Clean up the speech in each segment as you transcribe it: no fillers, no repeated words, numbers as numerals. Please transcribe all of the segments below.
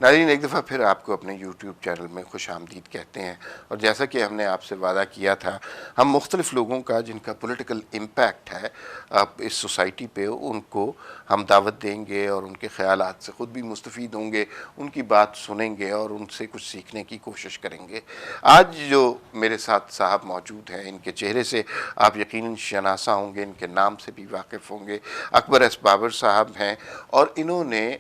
ناظرین، ایک دفعہ پھر آپ کو اپنے یوٹیوب چینل میں خوش آمدید کہتے ہیں، اور جیسا کہ ہم نے آپ سے وعدہ کیا تھا، ہم مختلف لوگوں کا جن کا پولیٹیکل امپیکٹ ہے اس سوسائٹی پہ، ان کو ہم دعوت دیں گے اور ان کے خیالات سے خود بھی مستفید ہوں گے، ان کی بات سنیں گے اور ان سے کچھ سیکھنے کی کوشش کریں گے۔ آج جو میرے ساتھ صاحب موجود ہیں، ان کے چہرے سے آپ یقیناً شناسا ہوں گے، ان کے نام سے بھی واقف ہوں گے۔ اکبر ایس بابر صاحب ہیں، اور انہوں نے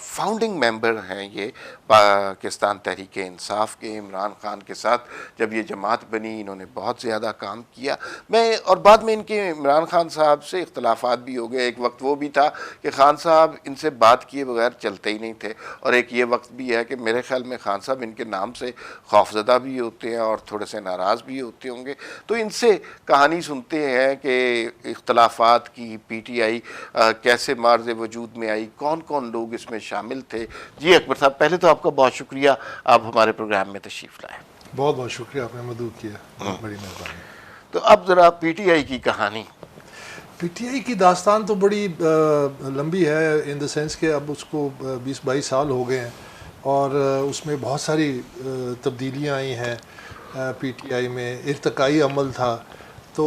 فاؤنڈنگ ممبر ہیں یہ پاکستان تحریک انصاف کے۔ عمران خان کے ساتھ جب یہ جماعت بنی، انہوں نے بہت زیادہ کام کیا۔ اور بعد میں ان کے عمران خان صاحب سے اختلافات بھی ہو گئے۔ ایک وقت وہ بھی تھا کہ خان صاحب ان سے بات کیے بغیر چلتے ہی نہیں تھے، اور ایک یہ وقت بھی ہے کہ میرے خیال میں خان صاحب ان کے نام سے خوفزدہ بھی ہوتے ہیں اور تھوڑے سے ناراض بھی ہوتے ہوں گے۔ تو ان سے کہانی سنتے ہیں کہ اختلافات کی پی ٹی آئی کیسے مارز وجود میں آئی، کون کون لوگ اس میں شامل تھے۔ جی اکبر صاحب، پہلے تو آپ کا بہت شکریہ، آپ ہمارے پروگرام میں تشریف لائے۔ بہت بہت شکریہ، آپ نے مدعو کیا، بہت بڑی مہربانی۔ تو اب ذرا پی ٹی آئی کی کہانی۔ پی ٹی آئی کی داستان تو بڑی لمبی ہے، ان دا سینس کہ اب اس کو 20-22 سال ہو گئے ہیں، اور اس میں بہت ساری تبدیلیاں آئی ہیں۔ پی ٹی آئی میں ارتقائی عمل تھا، تو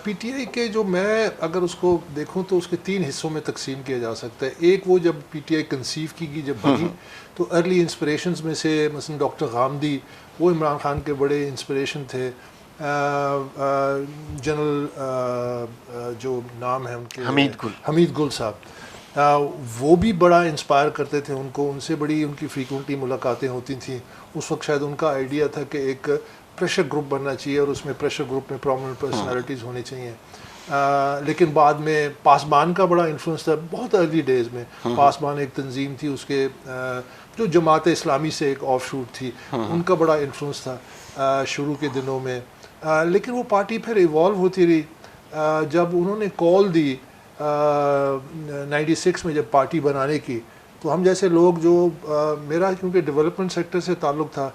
پی ٹی آئی کے جو میں اگر اس کو دیکھوں تو اس کے 3 حصوں میں تقسیم کیا جا سکتا ہے۔ ایک وہ جب پی ٹی آئی کنسیو کی گئی، جب بنی، تو ارلی انسپریشنز میں سے مثلا ڈاکٹر غامدی، وہ عمران خان کے بڑے انسپریشن تھے۔ جنرل جو نام ہے ان کے، حمید گل صاحب، وہ بھی بڑا انسپائر کرتے تھے ان کو، ان سے بڑی ان کی فریکوینٹلی ملاقاتیں ہوتی تھیں۔ اس وقت شاید ان کا آئیڈیا تھا کہ ایک پریشر گروپ بننا چاہیے، اور اس میں پریشر گروپ میں پرومیننٹ پرسنالٹیز ہونی چاہیے۔ لیکن بعد میں پاسبان کا بڑا انفلوئنس تھا، بہت ارلی ڈیز میں۔ پاسبان ایک تنظیم تھی، اس کے جو جماعت اسلامی سے ایک آف شوٹ تھی، ان کا بڑا انفلوئنس تھا شروع کے دنوں میں۔ لیکن وہ پارٹی پھر ایوالو ہوتی رہی۔ جب انہوں نے کال دی 96 میں جب پارٹی بنانے کی، تو ہم جیسے لوگ جو میرا کیونکہ ڈیولپمنٹ سیکٹر سے تعلق تھا،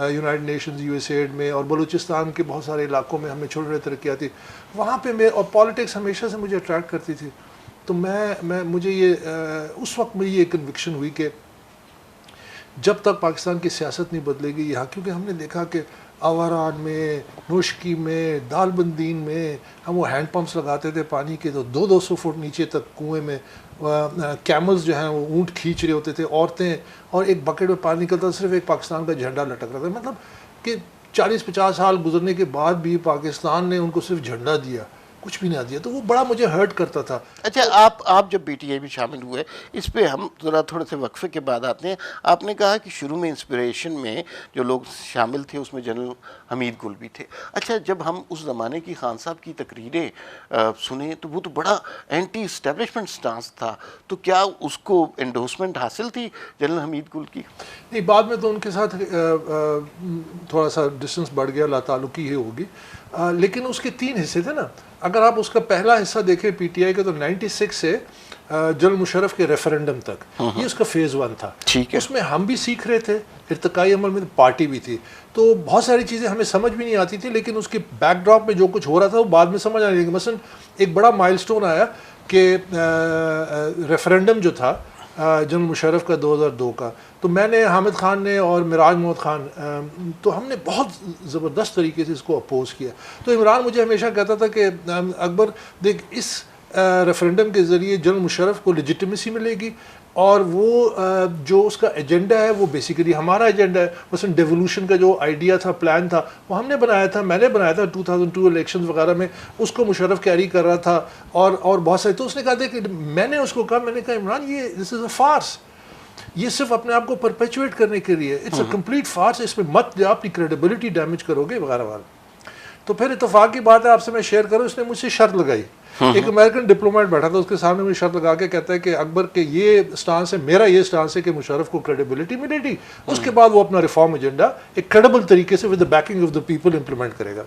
United Nations, U S aid میں اور بلوچستان کے بہت سارے علاقوں میں ہم نے چھوٹے چھوٹے ترقیاتی، وہاں پہ اور پالیٹکس ہمیشہ سے مجھے اٹریکٹ کرتی تھی۔ تو مجھے یہ اس وقت میں یہ کنوکشن ہوئی کہ جب تک پاکستان کی سیاست نہیں بدلے گی یہاں، کیونکہ ہم نے دیکھا کہ آواران میں، نوشکی میں، دال بندین میں ہم وہ ہینڈ پمپس لگاتے تھے پانی کے، تو 200 فٹ نیچے تک کنویں میں کیملز جو ہیں وہ اونٹ کھینچ رہے ہوتے تھے، عورتیں، اور ایک بکٹ میں پانی نکلتا، صرف ایک پاکستان کا جھنڈا لٹک رہا تھا۔ مطلب کہ 40-50 سال گزرنے کے بعد بھی پاکستان نے ان کو صرف جھنڈا دیا، کچھ بھی نہ دیا، تو وہ بڑا مجھے ہرٹ کرتا تھا۔ اچھا، آپ جب پی ٹی آئی میں شامل ہوئے، اس پہ ہم ذرا تھوڑے سے وقفے کے بعد آتے ہیں۔ آپ نے کہا کہ شروع میں انسپریشن میں جو لوگ شامل تھے اس میں جنرل حمید گل بھی تھے۔ اچھا، جب ہم اس زمانے کی خان صاحب کی تقریریں سنیں تو وہ تو بڑا اینٹی اسٹیبلشمنٹ سٹانس تھا، تو کیا اس کو انڈورسمنٹ حاصل تھی جنرل حمید گل کی؟ نہیں، بعد میں تو ان کے ساتھ تھوڑا سا ڈسٹنس بڑھ گیا، لا تعلقی ہی ہوگی، لیکن اس کے 3 حصے تھے نا۔ اگر آپ اس کا پہلا حصہ دیکھیں پی ٹی آئی کا، تو 96 سے جنرل مشرف کے ریفرینڈم تک، یہ اس کا فیز 1 تھا۔ اس میں ہم بھی سیکھ رہے تھے، ارتقائی عمل میں پارٹی بھی تھی، تو بہت ساری چیزیں ہمیں سمجھ بھی نہیں آتی تھی، لیکن اس کے بیک ڈراپ میں جو کچھ ہو رہا تھا وہ بعد میں سمجھ آنے لگی۔ مثلا ایک بڑا مائل سٹون آیا کہ ریفرینڈم جو تھا جنرل مشرف کا 2002 کا، تو میں نے، حامد خان نے اور معراج محمد خان، تو ہم نے بہت زبردست طریقے سے اس کو اپوز کیا۔ تو عمران مجھے ہمیشہ کہتا تھا کہ اکبر دیکھ، اس ریفرینڈم کے ذریعے جنرل مشرف کو لیجیٹمیسی ملے گی، اور وہ جو اس کا ایجنڈا ہے وہ بیسیکلی ہمارا ایجنڈا ہے۔ مثلا ڈیولوشن کا جو آئیڈیا تھا، پلان تھا، وہ ہم نے بنایا تھا، میں نے بنایا تھا 2002 الیکشنز وغیرہ میں، اس کو مشرف کیری کر رہا تھا، اور بہت سارے۔ تو اس نے کہا تھا کہ میں نے اس کو کہا، میں نے کہا عمران، یہ دس از اے فارس، یہ صرف اپنے آپ کو پرپیچویٹ کرنے کے لیے، اٹس اے کمپلیٹ فارس، اس میں مت جا، اپنی کریڈیبلٹی ڈیمیج کرو گے وغیرہ وغیرہ۔ تو پھر اتفاق کی بات ہے، آپ سے میں شیئر کروں، اس نے مجھ سے شرط لگائی۔ ایک امریکن ڈپلومیٹ بیٹھا تھا، اس کے سامنے مجھے شرط لگا کے کہتا ہے کہ اکبر کہ یہ سٹانس ہے، میرا یہ سٹانس ہے کہ مشرف کو کریڈیبلٹی ملے گی، اس کے بعد وہ اپنا ریفارم ایجنڈا ایک کریڈیبل طریقے سے with the backing of the people implement کرے گا۔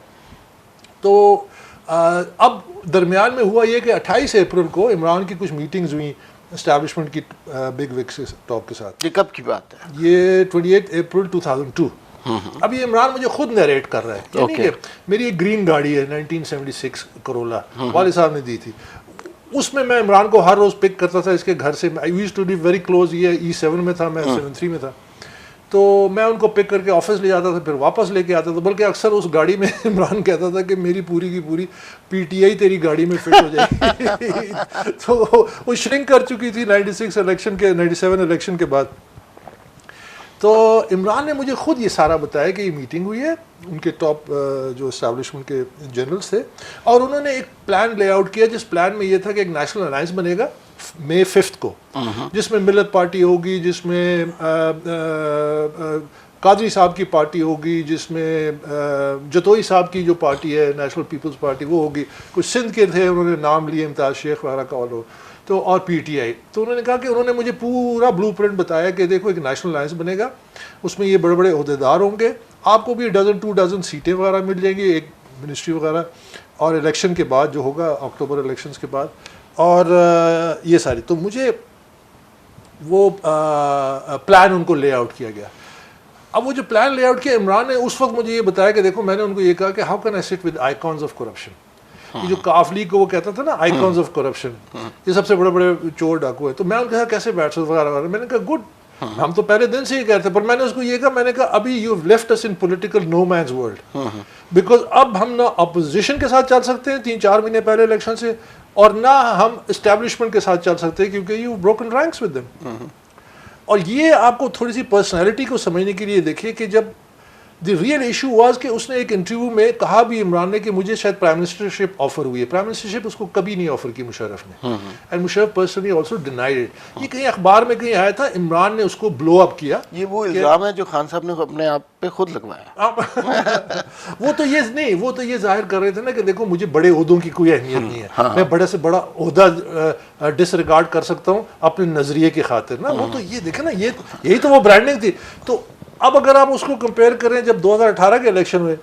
تو اب درمیان میں ہوا یہ کہ 28 اپریل کو عمران کی کچھ میٹنگز ہوئیں اسٹیبلشمنٹ کی بگ وگ ٹاپ کے ساتھ۔ یہ کب کی بات ہے؟ یہ 28 اپریل 2002۔ اب یہ عمران مجھے خود نیریٹ کر رہا ہے، یعنی کہ میری ایک گرین گاڑی ہے 1976 کرولا، والد صاحب نے دی تھی، اس میں عمران کو ہر روز پک کرتا تھا اس کے گھر سے. I used to be very close. یہ E7 میں تھا, میں 7-3 میں تھا, تو میں ان کو پک کر کے آفس لے جاتا تھا, پھر واپس لے کے آتا تھا. بلکہ اکثر اس گاڑی میں عمران کہتا تھا کہ میری پوری کی پوری پی ٹی آئی تیری گاڑی میں فٹ ہو جائے گی. تو وہ شرنک کر چکی تھی 96 الیکشن کے 97 الیکشن کے بعد. تو عمران نے مجھے خود یہ سارا بتایا کہ یہ میٹنگ ہوئی ہے, ان کے ٹاپ جو اسٹیبلشمنٹ کے جنرلز تھے, اور انہوں نے ایک پلان لے آؤٹ کیا, جس پلان میں یہ تھا کہ ایک نیشنل الائنس بنے گا May 5 کو, جس میں ملت پارٹی ہوگی, جس میں قادری صاحب کی پارٹی ہوگی, جس میں جتوئی صاحب کی جو پارٹی ہے نیشنل پیپلز پارٹی وہ ہوگی, کچھ سندھ کے تھے انہوں نے نام لیے امتیاز شیخ وغیرہ کا اور تو, اور پی ٹی آئی. تو انہوں نے کہا کہ انہوں نے مجھے پورا بلو پرنٹ بتایا کہ دیکھو ایک نیشنل الائنس بنے گا, اس میں یہ بڑے بڑے عہدیدار ہوں گے, آپ کو بھی 1-2 سیٹیں وغیرہ مل جائیں گی, ایک منسٹری وغیرہ, اور الیکشن کے بعد جو ہوگا اکتوبر الیکشنز کے بعد, اور یہ ساری. تو مجھے وہ پلان ان کو لے آؤٹ کیا گیا. اب وہ جو پلان لے آؤٹ کیا, عمران نے اس وقت مجھے یہ بتایا کہ دیکھو میں نے ان کو یہ کہا کہ how can I sit with آئیکانز of corruption. یہ جو کاف لیگ کو وہ کہتا تھا نا آئیکانز آف کرپشن, یہ سب سے بڑے بڑے چور ڈاکو ہے, تو میں ان کے ساتھ کیسے بیٹھ سکتا وغیرہ وغیرہ. میں نے کہا گڈ, ہم تو پہلے دن سے ہی کہتے, پر میں نے اس کو یہ کہا, میں نے کہا ابھی you have left us in political no man's world, because اب ہم نہ اپوزیشن کے ساتھ چل سکتے ہیں 3-4 مہینے پہلے الیکشن سے, اور نہ ہم اسٹیبلشمنٹ کے ساتھ چل سکتے ہیں, کیونکہ you broken ranks with them. اور یہ آپ کو تھوڑی سی پرسنالٹی کو سمجھنے کے لیے دیکھیے کہ جب دی ریئل ایشو واز کہ اس نے ایک انٹرویو میں کہا بھی عمران نے کہ مجھے شاید پرائم منسٹرشپ آفر ہوئی ہے. پرائم منسٹرشپ اس کو کبھی نہیں آفر کی مشرف نے, and Musharraf personally also denied it. یہ کہیں اخبار میں کہیں آیا تھا, عمران نے اس کو بلو اپ کیا. یہ وہ الزام ہے جو خان صاحب نے اپنے آپ پہ خود لگوایا. وہ تو یہ نہیں, وہ تو یہ ظاہر کر رہے تھے نا کہ دیکھو مجھے بڑے عہدوں کی کوئی اہمیت نہیں ہے, میں بڑے سے بڑا عہدہ ڈس ریگارڈ کر سکتا ہوں اپنے نظریے کی خاطر نا. وہ تو یہ دیکھیں نا, یہی تو وہ برانڈنگ تھی. تو اب اگر آپ اس کو کمپیئر کریں جب 2018 کے الیکشن ہوئے,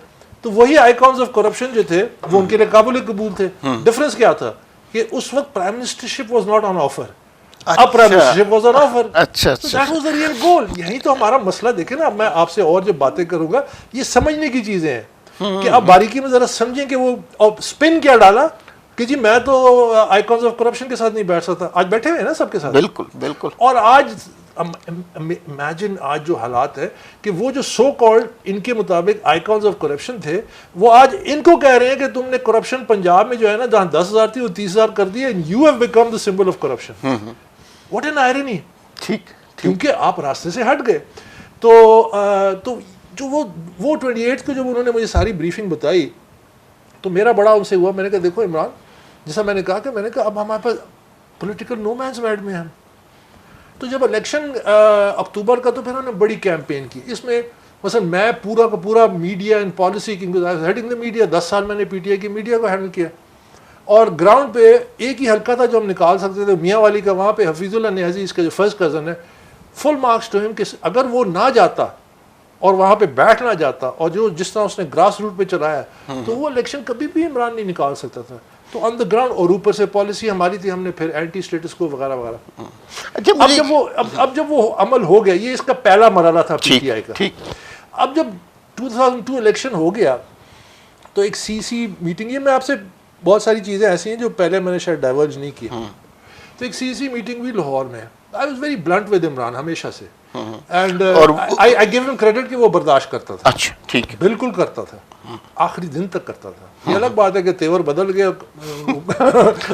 تو وہی آئیکانز آف کرپشن جو تھے وہ ان کے لیے قابل قبول تھے. ڈفرنس کیا تھا کہ اس وقت prime ministership was not on offer, اب prime ministership was on offer. That was the real goal. یہی تو ہمارا مسئلہ. دیکھیں نا, اب میں آپ سے اور جب باتیں کروں گا, یہ سمجھنے کی چیزیں ہیں کہ آپ باریکی میں ذرا سمجھیں کہ وہ اسپن کیا ڈالا کہ جی میں تو آئیکانز آف کرپشن کے ساتھ نہیں بیٹھ سکتا. آج بیٹھے ہوئے ہیں نا سب کے ساتھ. بالکل بالکل. اور آج امیجن آج جو حالات ہے کہ وہ جو سو کالڈ ان کے مطابق آئیکانز آف کرپشن تھے, وہ آج ان کو کہہ رہے ہیں کہ تم نے کرپشن پنجاب میں جو ہے نا جہاں 10,000 تھی وہ 30,000 کر دی, and you have become the symbol of corruption. What an irony. ٹھیک, کیونکہ آپ راستے سے ہٹ گئے. تو جو وہ 28 کو جب انہوں نے مجھے ساری بریفنگ بتائی, تو میرا بڑا ان سے ہوا. میں نے کہا دیکھو عمران, جیسا میں نے کہا کہ میں نے کہا اب ہمارے پاس پولیٹیکل نو مینز لینڈ میں ہیں. تو جب الیکشن اکتوبر کا, تو پھر انہوں نے بڑی کیمپین کی. اس میں مثلا میں پورا کا پورا media and policy heading the media, 10 سال میں نے پی ٹی آئی کی میڈیا کو ہینڈل کیا. اور گراؤنڈ پہ ایک ہی حلقہ تھا جو ہم نکال سکتے تھے, میاں والی کا. وہاں پہ حفیظ اللہ نیازی, اس کا جو فرسٹ کزن ہے, فل مارکس ٹو ہم کہ اگر وہ نہ جاتا اور وہاں پہ بیٹھ نہ جاتا, اور جو جس طرح اس نے گراس روٹ پہ چلایا, تو وہ الیکشن کبھی بھی عمران نہیں نکال سکتا تھا. تو آن دا گراؤنڈ, اور اوپر سے پالیسی ہماری تھی, ہم نے پھر اینٹی اسٹیٹس کو وغیرہ وغیرہ. اب جب وہ عمل ہو گیا, یہ اس کا پہلا مرحلہ تھا پی ٹی آئی کا. اب جب 2002 الیکشن ہو گیا, تو ایک سی میٹنگ, یہ میں آپ سے بہت ساری چیزیں ایسی ہیں جو پہلے میں نے شاید ڈائیورج نہیں کی. تو ایک سی میٹنگ ہوئی لاہور میں. آئی was very blunt with Imran ہمیشہ سے, اینڈ آئی گیو ہم کریڈٹ کہ وہ برداشت کرتا تھا. اچھا ٹھیک, بالکل کرتا تھا, آخری دن تک کرتا تھا. یہ الگ بات ہے کہ تیور بدل گیا,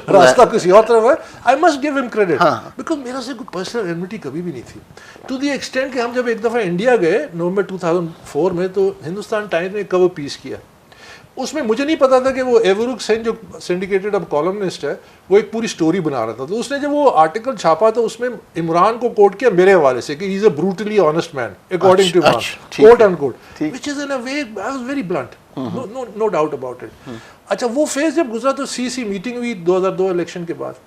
راستہ کسی اور طرف ہے. آئی مسٹ گیو ہم کریڈٹ, بیکاز میرا سے کوئی پرسنل اینمٹی کبھی بھی نہیں تھی. ٹو دی ایکسٹینٹ کہ ہم جب ایک دفعہ انڈیا گئے نومبر 2004 میں, تو ہندوستان ٹائمز نے کور پیس کیا. اس میں مجھے نہیں پتا تھا کہ وہ ایوروک سین جو سنڈیکیٹڈ اب کالمنسٹ ہے, وہ ایک پوری سٹوری بنا رہا تھا. تو اس نے جب وہ آرٹیکل چھاپا, تو اس میں عمران کو کوٹ کیا میرے حوالے سے کہ he is a brutally honest man according to Imran, quote and quote, which is in a way I was very blunt, no doubt about it. اچھا, وہ فیز جب گزرا, تو سی میٹنگ ہوئی 2002 الیکشن کے بعد.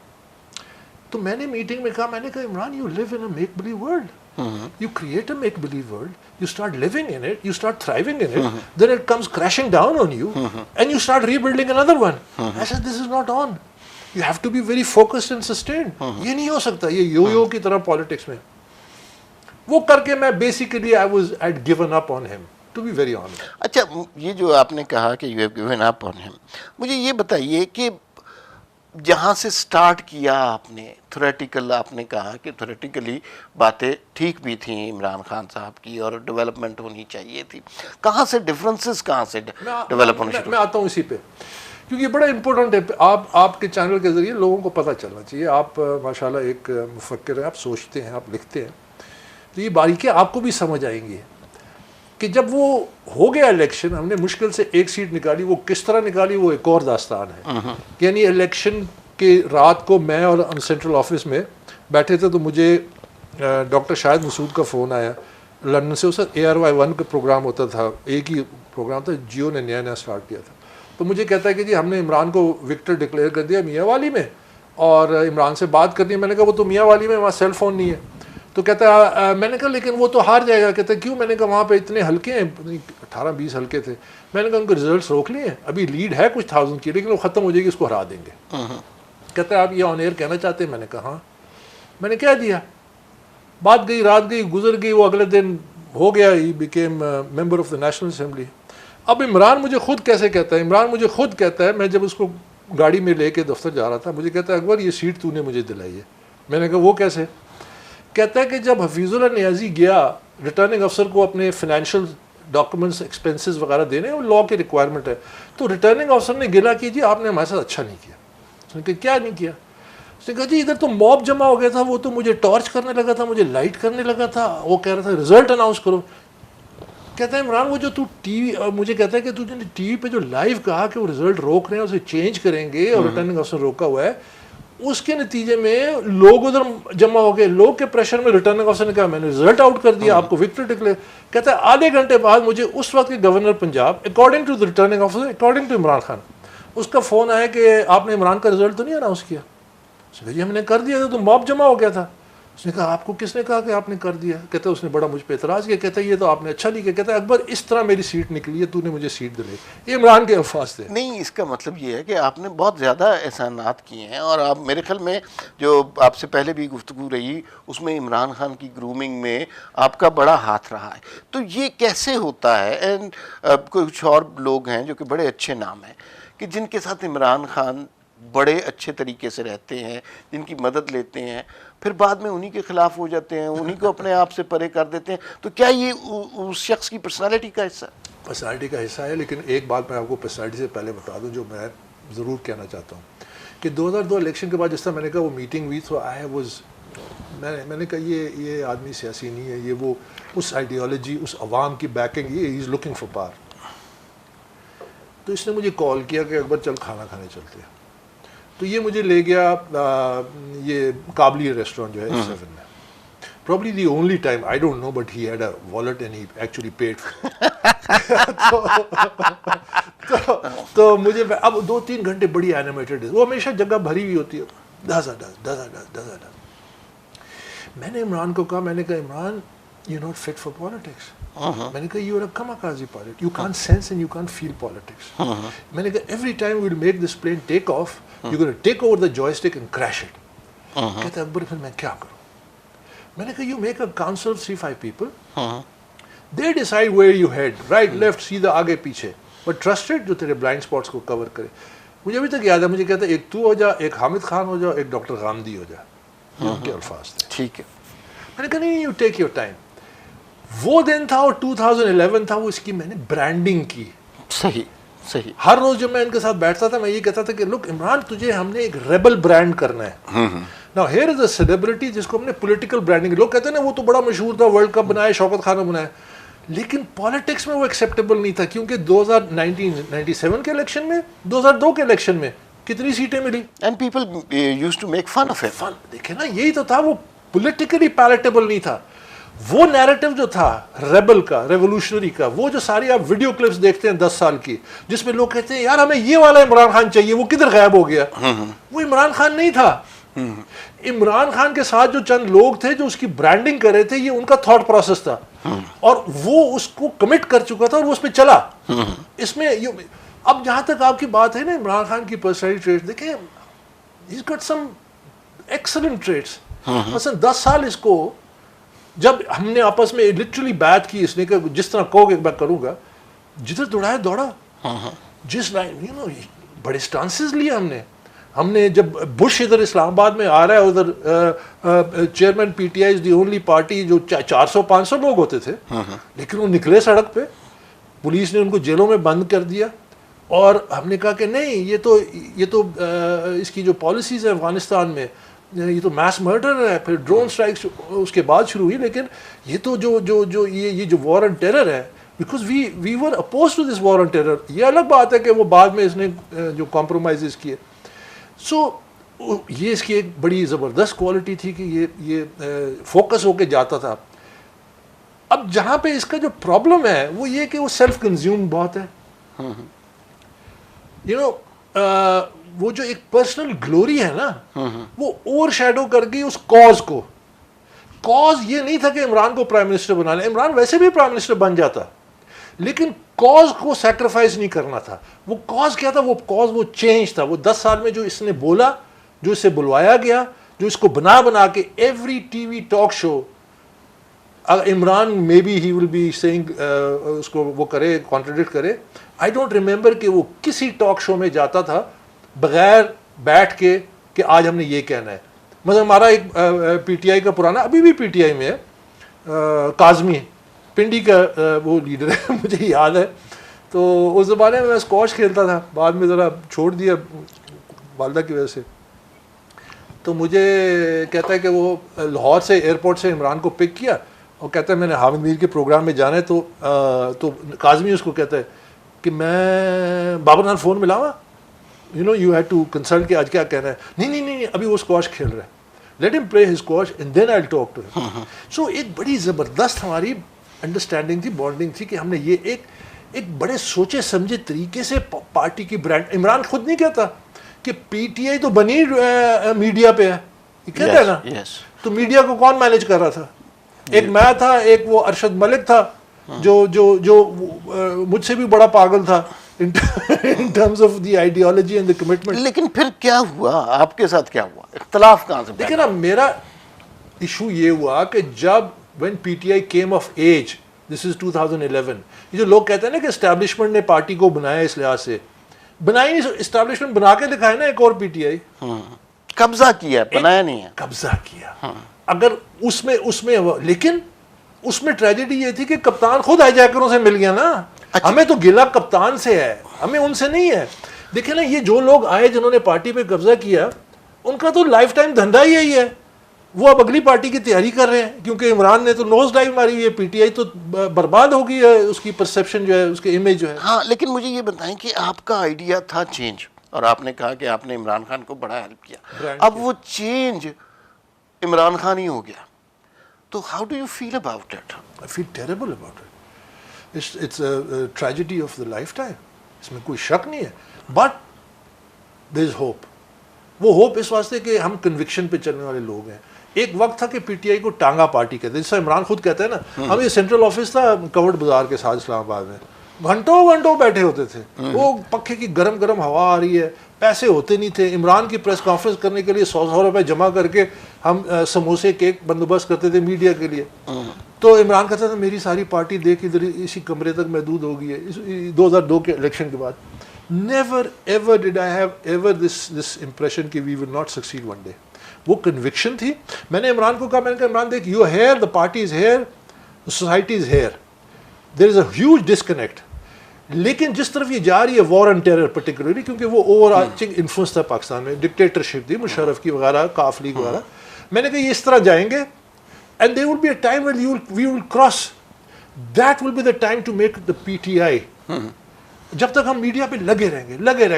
تو میں نے میٹنگ میں کہا, میں نے کہا Imran, you live in a make believe world. You create a make-believe world, you start living in it, you start thriving in it, then it comes crashing down on you, and you start rebuilding another one. I said, this is not on. You have to be very focused and sustained. یہ نہیں ہو سکتا, یہ you کی طرح politics میں. وہ کر کے میں basically I had given up on him, to be very honest. اچھا, یہ جو آپ نے کہا کہ you have given up on him, مجھے یہ بتائیے کہ جہاں سے سٹارٹ کیا آپ نے تھیوریٹیکل، آپ نے کہا کہ تھیوریٹیکلی باتیں ٹھیک بھی تھیں عمران خان صاحب کی اور ڈیولپمنٹ ہونی چاہیے تھی، کہاں سے ڈفرینسز کہاں سے ڈیولپ ہونے شروع؟ میں آتا ہوں اسی پہ، کیونکہ یہ بڑا امپورٹنٹ ہے. آپ کے چینل کے ذریعے لوگوں کو پتہ چلنا چاہیے. آپ ماشاءاللہ ایک مفکر ہیں، آپ سوچتے ہیں، آپ لکھتے ہیں، تو یہ باریکیاں آپ کو بھی سمجھ آئیں گی کہ جب وہ ہو گیا الیکشن، ہم نے مشکل سے ایک سیٹ نکالی، وہ کس طرح نکالی وہ ایک اور داستان ہے. یعنی الیکشن کے رات کو میں اور سینٹرل آفس میں بیٹھے تھے، تو مجھے ڈاکٹر شاہد مسعود کا فون آیا لندن سے. اس وقت ARY1 کا پروگرام ہوتا تھا، ایک ہی پروگرام تھا، جیو نے نیا اسٹارٹ کیا تھا. تو مجھے کہتا ہے کہ جی ہم نے عمران کو وکٹر ڈکلیئر کر دیا میاں والی میں، اور عمران سے بات کرنی ہے. میں نے کہا وہ تو میاں والی میں، وہاں سیل فون نہیں ہے. تو کہتا ہے میں نے کہا لیکن وہ تو ہار جائے گا. کہتا ہے کیوں؟ میں نے کہا وہاں پہ اتنے حلقے ہیں، 18-20 حلقے تھے. میں نے کہا ان کے ریزلٹس روک لیے ہیں، ابھی لیڈ ہے کچھ 1000 کی، لیکن وہ ختم ہو جائے گی، اس کو ہرا دیں گے. کہتا ہے آپ یہ آن ایئر کہنا چاہتے ہیں؟ میں نے کہا ہاں. میں نے کہہ دیا. بات گئی، رات گئی، گزر گئی، وہ اگلے دن ہو گیا، he became member of the national assembly. اب عمران مجھے خود کیسے کہتا ہے، عمران مجھے خود کہتا ہے، میں جب اس کو گاڑی میں لے کے دفتر جا رہا تھا، مجھے کہتا ہے اکبر یہ سیٹ تو نے مجھے دلائی ہے. میں نے کہا وہ کیسے؟ کہتا ہے کہ جب حفیظ اللہ نیازی گیا ریٹرننگ افسر کو اپنے فائنینشیل ڈاکومنٹس ایکسپینسز وغیرہ دینے، وہ لاء کی ریکوائرمنٹ ہے، تو ریٹرننگ افسر نے گلا کی جی آپ نے ہمارے ساتھ اچھا نہیں کیا. اس نے کہا کیا نہیں کیا؟ اس نے کہا جی ادھر تو موب جمع ہو گیا تھا، وہ تو مجھے ٹارچ کرنے لگا تھا، مجھے لائٹ کرنے لگا تھا، وہ کہہ رہا تھا رزلٹ اناؤنس کرو. کہتا ہے عمران وہ جو تو ٹی وی، مجھے کہتا ہے کہ تو نے ٹی وی پہ جو لائیو کہا کہ وہ رزلٹ روک رہے ہیں، اسے چینج کریں گے اور ریٹرننگ افسر روکا ہوا ہے، اس کے نتیجے میں لوگ ادھر جمع ہو گئے، لوگ کے پریشر میں ریٹرننگ افسر نے کہا میں نے رزلٹ آؤٹ کر دیا، آپ کو وکٹر ڈکلیئر. کہتا ہے آدھے گھنٹے بعد مجھے اس وقت کے governor Punjab according to returning افسر، اکارڈنگ ٹو عمران خان، اس کا فون آیا کہ آپ نے عمران کا رزلٹ تو نہیں اناؤنس کیا. اس نے کہا جی ہم نے کر دیا تھا، تو موب جمع ہو گیا تھا. اس نے کہا آپ کو کس نے کہا کہ آپ نے کر دیا؟ کہتا ہے اس نے بڑا مجھ پہ اعتراض کیا. کہتا ہے یہ تو آپ نے اچھا نہیں کیا. کہتا ہے اکبر اس طرح میری سیٹ نکلی ہے، تو نے مجھے سیٹ دلائی. یہ عمران کے الفاظ تھے. نہیں، اس کا مطلب یہ ہے کہ آپ نے بہت زیادہ احسانات کیے ہیں، اور آپ میرے خیال میں جو آپ سے پہلے بھی گفتگو رہی اس میں عمران خان کی گرومنگ میں آپ کا بڑا ہاتھ رہا ہے. تو یہ کیسے ہوتا ہے؟ اینڈ کچھ اور لوگ ہیں جو کہ بڑے اچھے نام ہیں کہ جن کے ساتھ عمران خان بڑے اچھے طریقے سے رہتے ہیں، جن کی مدد لیتے ہیں، پھر بعد میں انہی کے خلاف ہو جاتے ہیں، انہی کو اپنے آپ سے پرے کر دیتے ہیں. تو کیا یہ اس شخص کی پرسنالٹی کا حصہ ہے؟ پرسنالٹی کا حصہ ہے، لیکن ایک بات میں آپ کو پرسنالٹی سے پہلے بتا دوں جو میں ضرور کہنا چاہتا ہوں کہ 2002 الیکشن کے بعد جس طرح میں نے کہا وہ میٹنگ ہوئی، تو میں نے کہا یہ آدمی سیاسی نہیں ہے، یہ وہ اس آئیڈیالوجی، اس عوام کی بیکنگ، یہ از لوکنگ فار پاور. تو اس نے مجھے کال کیا کہ اکبر چل کھانا کھانے چلتے ہیں. تو یہ مجھے لے گیا یہ قابلی ریسٹورینٹ جو ہے F7 میں. Probably the only time, I don't know, but he had a wallet and he actually paid. تو مجھے اب 2-3 گھنٹے بڑی اینیمیٹڈ ہے، وہ ہمیشہ جگہ بھری ہوئی ہوتی ہے، ڈزا. میں نے عمران کو کہا، میں نے کہا Imran you're not fit for politics. میں نے کہا you're a kamikaze pilot, you can't sense and you can't feel politics. میں نے کہا every time we'll make this plane take off, you're going to take over the joystick and crash it. کہتا اکبر پھر میں کیا کروں؟ میں نے کہا you make a council of 3-5 people, they decide where you head, right, left, سیدھا آگے پیچھے, but trusted جو تیرے blind spots کو cover کرے. مجھے ابھی تک یاد ہے، مجھے کہتا ایک تو ہو جا، ایک حامد خان ہو جا، ایک ڈاکٹر غامدی ہو جا. ان کے الفاظ تھے. ٹھیک ہے. میں نے کہا نہیں you take your time. وہ دن تھا اور 2011 تھا، وہ اس کی میں نے برانڈنگ کی. صحیح. ہر روز جب میں ان کے ساتھ بیٹھتا تھا میں یہ کہتا تھا کہ لک عمران تجھے ہم نے ایک ریبل برانڈ کرنا ہے. Now here is a celebrity جس کو ہم نے پولیٹیکل برانڈنگ، لوگ کہتے ہیں نا وہ تو بڑا مشہور تھا، ورلڈ کپ بنایا، شوکت خان نے بنایا، لیکن پالیٹکس میں وہ ایکسیپٹیبل نہیں تھا. کیونکہ 1997 کے الیکشن میں، 2002 کے الیکشن میں کتنی سیٹیں ملی، and people used to make fun of it. دیکھیں نا یہی تو تھا، وہ پولیٹیکلی پیلیٹیبل نہیں تھا. وہ نیریٹو جو تھا ریبل کا، ریولوشنری کا، وہ جو ساری آپ ویڈیو کلپس دیکھتے ہیں 10 سال کی، جس میں لوگ کہتے ہیں یار ہمیں یہ والا عمران خان چاہیے، وہ کدھر غائب ہو گیا، وہ عمران خان نہیں تھا. عمران خان کے ساتھ جو چند لوگ تھے جو اس کی برانڈنگ کر رہے تھے، یہ ان کا تھاٹ پروسیس تھا، اور وہ اس کو کمٹ کر چکا تھا اور وہ اس پہ چلا. اس میں اب جہاں تک آپ کی بات ہے نا عمران خان کی پرسنالٹی ٹریٹس، دیکھیں he's got some excellent traits. مثلا 10 سال اس کو جب ہم نے آپس میں لٹرلی بات کی، اس نے کہا جس طرح کہو گے میں کروں گا، جدھر دوڑایا دوڑا، جس لائن بڑے سٹانسز لیے ہم نے. ہم نے جب بش ادھر اسلام آباد میں آ رہا ہے, ادھر chairman P T I is the only party جو 400-500 لوگ ہوتے تھے, لیکن وہ نکلے سڑک پہ, پولیس نے ان کو جیلوں میں بند کر دیا, اور ہم نے کہا کہ نہیں, یہ تو اس کی جو پالیسیز ہیں افغانستان میں, یہ تو میس مرڈر ہے, پھر ڈرون اسٹرائکس اس کے بعد شروع ہوئی, لیکن یہ تو یہ جو وار آن ٹیرر ہے, because we were oppose to this war on terror. یہ الگ بات ہے کہ وہ بعد میں اس نے جو کمپرومائزز کیے. سو یہ اس کی ایک بڑی زبردست کوالٹی تھی کہ یہ فوکس ہو کے جاتا تھا. اب جہاں پہ اس کا جو پرابلم ہے وہ یہ کہ وہ سیلف کنزیوم بہت ہے. یو نو وہ جو ایک پرسنل گلوری ہے نا, وہ اوور شیڈو کر گئی اس کاز کو. کاز یہ نہیں تھا کہ عمران کو پرائم منسٹر بنا لیں, عمران ویسے بھی پرائم منسٹر بن جاتا, لیکن کاز کو سیکریفائز نہیں کرنا تھا. وہ کاز کیا تھا؟ وہ کاز وہ چینج تھا. وہ 10 سال میں جو اس نے بولا, جو اسے بلوایا گیا, جو اس کو بنا کے every T V talk show, Imran may be he will be seeing, اس کو وہ کرے, کانٹرڈکٹ کرے. آئی ڈونٹ ریمبر کہ وہ کسی ٹاک شو میں جاتا تھا بغیر بیٹھ کے کہ آج ہم نے یہ کہنا ہے. مطلب ہمارا ایک پی ٹی آئی کا پرانا, ابھی بھی پی ٹی آئی میں ہے, کاظمی پنڈی کا وہ لیڈر ہے, مجھے یاد ہے. تو اس زمانے میں اسکواش کھیلتا تھا, بعد میں ذرا چھوڑ دیا والدہ کی وجہ سے. تو مجھے کہتا ہے کہ وہ لاہور سے ایئرپورٹ سے عمران کو پک کیا, اور کہتا ہے میں نے حامد میر کے پروگرام میں جانا ہے. تو کاظمی اس کو کہتا ہے کہ میں بابر نال فون ملاواں, you know you had to consult کہ آج کیا کہنا ہے. نہیں ابھی وہ اسکواش کھیل رہا ہے, let him play his squash and then I will talk to him. So ایک بڑی زبردست ہماری انڈرسٹینڈنگ تھی, بانڈنگ تھی, کہ ہم نے یہ ایک بڑے سوچے سمجھے طریقے سے پارٹی کی برانڈ. عمران خود نہیں کہتا کہ پی ٹی آئی تو بنی میڈیا پہ ہے, یہ کہتا ہے نا. تو میڈیا کو کون مینیج کر رہا تھا؟ ایک میں تھا, ایک وہ ارشد ملک تھا جو مجھ سے بھی بڑا پاگل تھا in terms of the ideology and the commitment. لیکن پھر کیا ہوا آپ کے ساتھ, کیا ہوا, اختلاف کہاں سے؟ دیکھیں نا, میرا ایشو یہ ہوا کہ جب when PTI came of age, this is 2011, یہ جو لوگ کہتے ہیں نا کہ اسٹیبلشمنٹ نے پارٹی کو بنایا, اس لحاظ سے بنائی نہیں, اسٹیبلشمنٹ بنا کے دکھائے نا ایک اور پی ٹی آئی. قبضہ کیا, بنایا نہیں ہے, قبضہ کیا. اگر اس میں لیکن اس میں ٹریجڈی یہ تھی کہ کپتان خود ہائی جیکروں سے مل گیا نا. ہمیں تو گلا کپتان سے ہے, ہمیں ان سے نہیں ہے. دیکھیں نا, یہ جو لوگ آئے جنہوں نے پارٹی پہ قبضہ کیا, ان کا تو لائف ٹائم دھندا ہی یہی ہے. وہ اب اگلی پارٹی کی تیاری کر رہے ہیں, کیونکہ عمران نے تو نوز ڈائیو ماری ہوئی ہے, پی ٹی آئی تو برباد ہو گئی ہے, اس کی پرسیپشن جو ہے, اس کے امیج جو ہے. ہاں, لیکن مجھے یہ بتائیں کہ آپ کا آئیڈیا تھا چینج, اور آپ نے کہا کہ آپ نے عمران خان کو بڑا ہیلپ کیا. اب وہ چینج عمران خان ہی ہو گیا, تو how do you feel about it? I feel terrible about it. It's a tragedy of the lifetime. اس میں کوئی شک نہیں ہے, but there is hope. وہ ہوپ اس واسطے کہ ہم کنوکشن پہ چلنے والے لوگ ہیں. ایک وقت تھا کہ پی ٹی آئی کو ٹانگا پارٹی کہتے ہیں, جس سے عمران خود کہتا ہے نا, ہم یہ سینٹرل آفس تھا کورڈ بازار کے ساتھ اسلام آباد میں, گھنٹوں بیٹھے ہوتے تھے. وہ پکھے کی گرم ہوا آ رہی ہے, پیسے ہوتے نہیں تھے. عمران کی پریس کانفرنس کرنے کے لیے 100 روپے جمع کر کے ہم سموسے کیک بندوبست کرتے تھے میڈیا کے لیے. تو عمران کہتا تھا میری ساری پارٹی دیکھ ادھر اسی کمرے تک محدود ہو گئی ہے. 2002 کے الیکشن کے بعد never ever did I have ever this impression کہ we will not succeed one day. وہ کنوکشن تھی. میں نے عمران کو کہا, میں نے کہا عمران دیکھ, you are here, the party is here, the society is here, there is a huge disconnect. لیکن جس طرف یہ جا رہی ہے وار اینڈ ٹیرر پرٹیکولرلی, کیونکہ وہ اوور آرچنگ انفلوئنس تھا پاکستان میں, ڈکٹیٹرشپ تھی مشرف کی وغیرہ, کاف لیگ وغیرہ. میں نے کہا یہ اس طرح جائیں گے, and there will be a time when we will cross. That will be the time to make the PTI. جب تک ہم میڈیا پہ لگے رہیں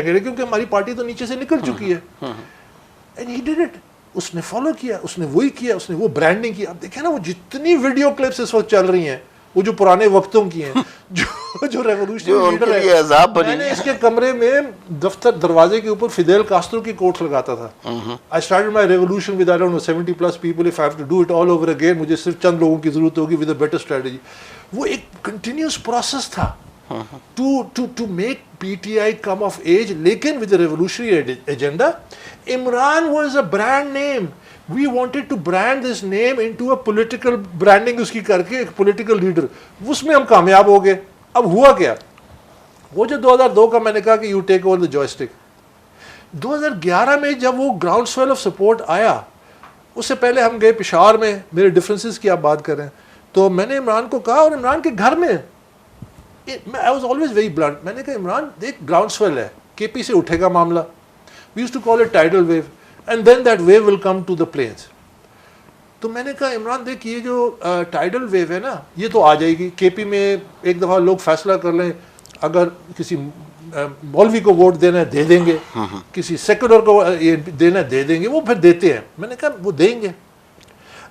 گے کیونکہ ہماری پارٹی تو نیچے سے نکل چکی ہے. And he did it. اس نے فالو کیا, اس نے وہی کیا, اس نے وہ برانڈنگ کیا. اب دیکھیں نا, وہ جتنی ویڈیو کلپس اس وقت چل رہی ہیں, وہ جو پرانے وقتوں کی ہیں, جو ریولوشنری لیڈر ہے. میں نے اس کے کمرے میں دفتر دروازے کے اوپر فیدل کاسٹرو کی کوٹس لگاتا تھا. I started my revolution with I don't know 70+ people. If I have to do it all over again, مجھے صرف چند لوگوں کی ضرورت ہوگی with a better strategy. وہ ایک کنٹینیوس پروسیس تھا to make PTI come of age, لیکن with a revolutionary agenda. Imran was a brand name. We wanted to brand this name into a political branding, اس کی کر کے ایک political leader. اس میں ہم کامیاب ہو گئے. اب ہوا کیا, وہ جو 2002 کا میں نے کہا کہ you take over the joystick. 2011 میں جب وہ گراؤنڈ سویل آف سپورٹ آیا، اس سے پہلے ہم گئے پشاور میں، میرے ڈفرینسز کی آپ بات کریں تو میں نے عمران کو کہا، اور عمران کے گھر میں I was always very blunt, میں نے کہا عمران دیکھ گراؤنڈ سویل ہے، کے پی سے اٹھے گا معاملہ، we use to call it tidal wave and then that wave will come to the plains. تو میں نے کہا عمران دیکھ یہ جو ٹائیڈل ویو ہے نا یہ تو آ جائے گی، کے پی میں ایک دفعہ لوگ فیصلہ کر لیں، اگر کسی مولوی کو ووٹ دینا ہے دے دیں گے، کسی سیکولر کو دینا ہے دے دیں گے، وہ پھر دیتے ہیں. میں نے کہا وہ دیں گے.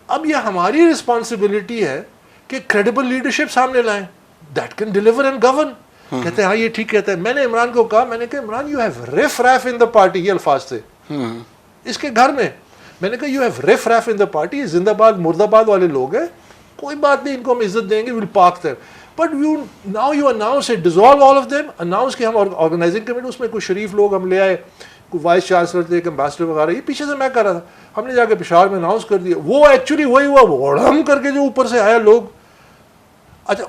اب یہ ہماری رسپانسبلٹی ہے کہ کریڈیبل لیڈرشپ سامنے لائیں that can deliver and govern. کہتے ہیں ہاں یہ ٹھیک کہتا ہے. میں نے عمران کو کہا، میں نے کہا Imran you have riff raff in the party, یہ الفاظ تھے اس کے گھر میں. میں نے کہا you have riff raff in the party, زندہ باد مرد آباد والے لوگ ہیں، کوئی بات نہیں، ان کو ہم عزت دیں گے، we'll park them. But now you announce it, dissolve all of them, announce کہ ہم آرگنائزنگ کمیٹی، اس میں کوئی شریف لوگ ہم لے آئے، کوئی وائس چانسلر تھے، ایک امبیسڈر وغیرہ، یہ پیچھے سے میں کر رہا تھا. ہم نے جا کے پشاور میں اناؤنس کر دیا. وہ ایکچولی وہی ہوا، وڑم کر کے جو اوپر سے آیا لوگ. اچھا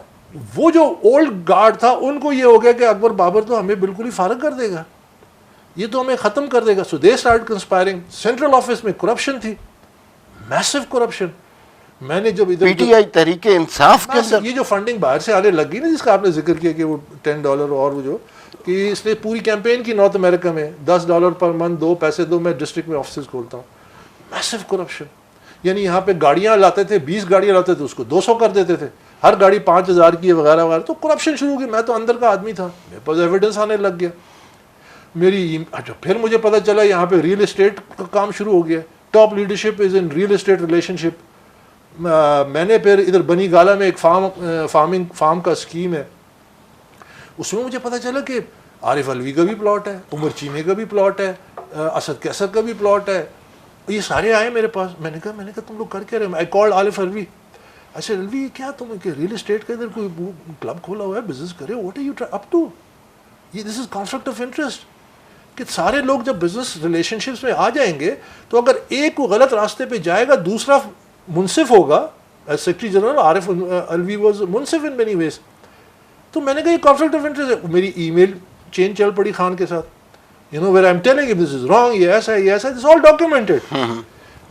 وہ جو اولڈ گارڈ تھا ان کو یہ ہو گیا کہ اکبر بابر تو ہمیں بالکل ہی فارغ کر دے گا، یہ تو ہمیں ختم کر دے گا. سو دے اسٹارٹ کنسپائرنگ. سینٹرل آفس میں کرپشن تھی، میسو کرپشن. میں نے جب ادھر P T I Tehreek Insaf کے اندر یہ جو فنڈنگ باہر سے آنے لگ گئی نا، جس کا آپ نے ذکر کیا کہ وہ $10 اور وہ جو کہ اس نے پوری کیمپین کی نارتھ امریکہ میں $10 پر منتھ، 2 پیسے دو، میں ڈسٹرکٹ میں آفسز کھولتا ہوں. میسو کرپشن. یعنی یہاں پہ گاڑیاں لاتے تھے، 20 گاڑیاں لاتے تھے، اس کو 200 کر دیتے تھے، ہر گاڑی 5000 کی ہے وغیرہ وغیرہ. تو کرپشن شروع ہو گئی. میں تو اندر کا آدمی تھا، میرے پاس ایویڈنس آنے لگ گیا. اچھا پھر مجھے پتا چلا یہاں پہ ریئل اسٹیٹ کا کام شروع ہو گیا. Top leadership is in real estate relationship. میں نے پھر ادھر بنی گالا میں ایک فارم کا اسکیم ہے، اس میں مجھے پتا چلا کہ عارف الوی کا بھی پلاٹ ہے، عمر چیمے کا بھی پلاٹ ہے، اسد کیسر کا بھی پلاٹ ہے. یہ سارے آئے میرے پاس. میں نے کہا تم لوگ کر کے رہے. آئی کالڈ عارف الوی. اچھا الوی کیا تم ریئل اسٹیٹ کا ادھر کوئی کلب کھولا ہوا ہے، بزنس کرے، what are you up to? یہ this is conflict of interest. کہ سارے لوگ جب بزنس ریلیشن شپس میں آ جائیں گے تو اگر ایک کو غلط راستے پہ جائے گا دوسرا منصف ہوگا. Secretary general Arif Alvi was منصف ان مینی ویز. تو میں نے کہا یہ کانفلکٹ آف انٹرسٹ ہے. میری ای میل چین چل پڑی خان کے ساتھ، you know where I am telling ہم دس از رانگ، یہ ایسا ہے، یہ ایسا ہے، دس آل ڈاکیومنٹڈ.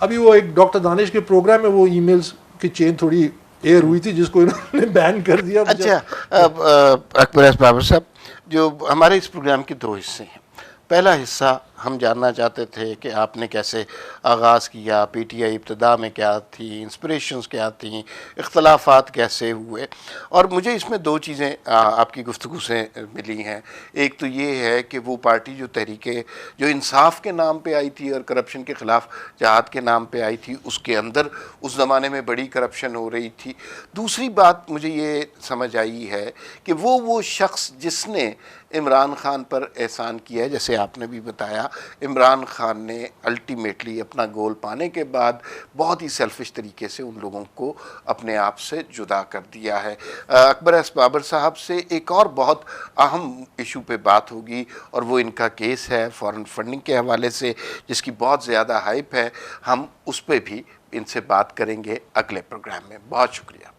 ابھی وہ ایک ڈاکٹر دانش کے پروگرام میں وہ ای میلز کی چین تھوڑی ایئر ہوئی تھی جس کو انہوں نے بین کر دیا. اچھا اکبر ایس بابر صاحب، جو ہمارے اس پروگرام کے 2 حصے ہیں. پہلا حصہ ہم جاننا چاہتے تھے کہ آپ نے کیسے آغاز کیا، پی ٹی آئی ابتدا میں کیا تھی، انسپریشنز کیا تھیں، اختلافات کیسے ہوئے. اور مجھے اس میں 2 چیزیں آپ کی گفتگو سے ملی ہیں. ایک تو یہ ہے کہ وہ پارٹی جو تحریکیں جو انصاف کے نام پہ آئی تھی اور کرپشن کے خلاف جہاد کے نام پہ آئی تھی، اس کے اندر اس زمانے میں بڑی کرپشن ہو رہی تھی. دوسری بات مجھے یہ سمجھ آئی ہے کہ وہ شخص جس نے عمران خان پر احسان کیا ہے، جیسے آپ نے بھی بتایا، عمران خان نے الٹیمیٹلی اپنا گول پانے کے بعد بہت ہی سیلفش طریقے سے ان لوگوں کو اپنے آپ سے جدا کر دیا ہے. اکبر ایس بابر صاحب سے ایک اور بہت اہم ایشو پہ بات ہوگی، اور وہ ان کا کیس ہے فارن فنڈنگ کے حوالے سے، جس کی بہت زیادہ ہائپ ہے. ہم اس پہ بھی ان سے بات کریں گے اگلے پروگرام میں. بہت شکریہ.